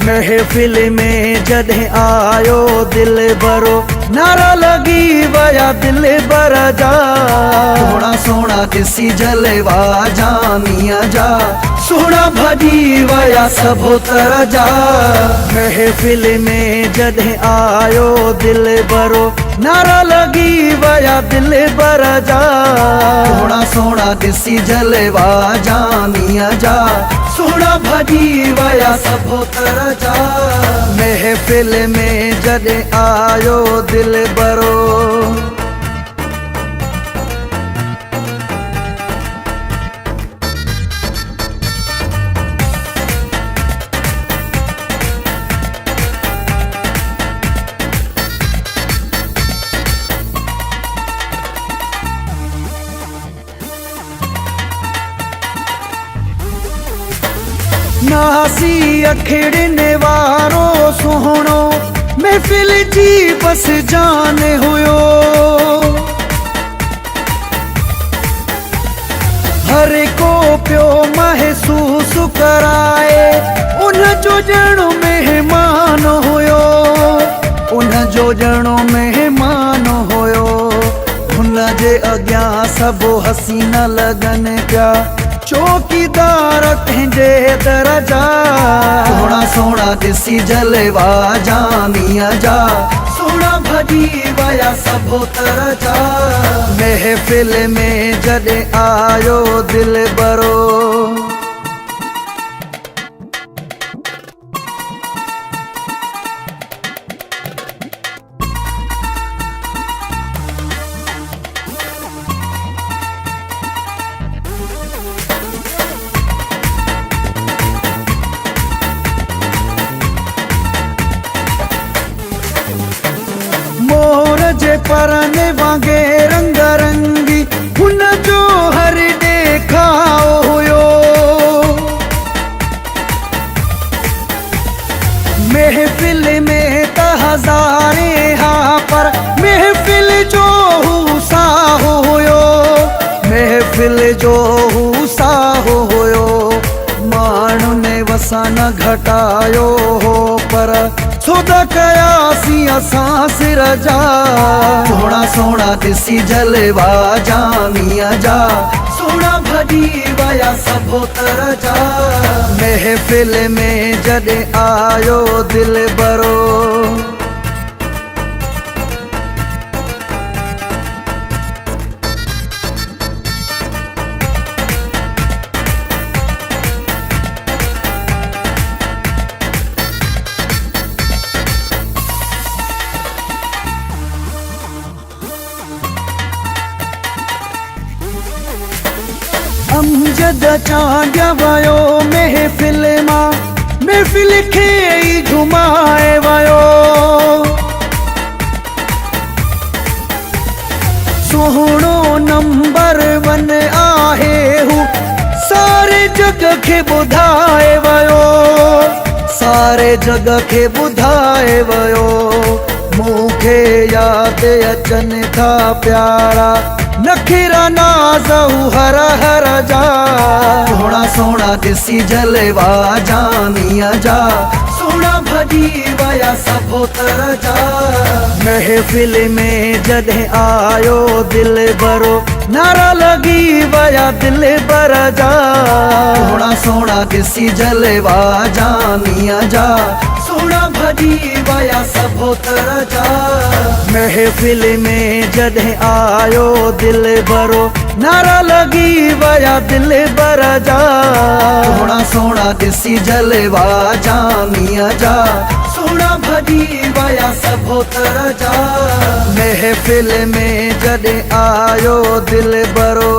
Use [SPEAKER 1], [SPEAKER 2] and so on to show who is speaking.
[SPEAKER 1] महफिल में जॾहिं आयो दिल भरो, नारा लगी वया दिल बर जा। सोना सोना ॾिसी जलवा जामिया जा, सोना भॼी वया सभो तर जा। महफिल में जॾहिं आयो दिल भरो, नारा लगी वया दिल बर जा। सोना सोना ॾिसी जलवा जामिया जा, सोना भॼी वया सभो तर जा। महफिल में जॾहिं आयो दिल भरो, नासी अखिड़ने वारो सुहणो महफिल जी बस जान हुयो। हर को पियो महसूस कराए, उन जो ॼणो मेहमान हुयो, उन जो ॼणो मेहमान हुयो। हुन जे अॻियां सभु हसीन लॻनि पिया, चौकीदार तंहिंजे दरजा। सोना सोना ॾिसी जलवा जामिया जा, सोना भॼी वया सभो तर जा। महफिल में जॾहिं आयो दिल भरो, मोर जे परने वांगे रंग रंगी हुन जो हर ॾेखाओ हुयो। महफिल में त हज़ारे हा, पर महफिल जो हू साहो हुयो, महफिल जो हू साहो हुयो। माण्हू ने वसन घटायो हो, पर सौदा कयासीं असां सिर जा। सोना सोना ॾिसी जलवा जामिया जा, सोना भॼी वया सभो तर जा। महफिल में जॾहिं आयो दिल भरो, अमजद चांडिया वयो महफिल मां, महफिल खे ई घुमाए वयो। सुहिणो नंबर 1 आहे हू, सारे जग खे ॿुधाए वयो, सारे जग खे ॿुधाए वयो। मूंखे यादि अचनि था प्यारा नखिरा नाज़हू हर हर जा। सोना सोना ॾिसी जलवा जामिया जा, सोना भॼी वया सभो तर जा। महफिल में जॾहिं आयो दिल भरो, नारा लगी वया दिल बर जा। सोना सोना ॾिसी जलवा जामिया जा, सोना भॼी वया सभो तर जा। महफिल में जॾहिं आयो दिल भरो, नारा लगी वया दिल बर जा। सोना सोना ॾिसी जलवा जामिया जा, सोना भॼी वया सभो तर जा। महफिल में जॾहिं आयो दिल भरो।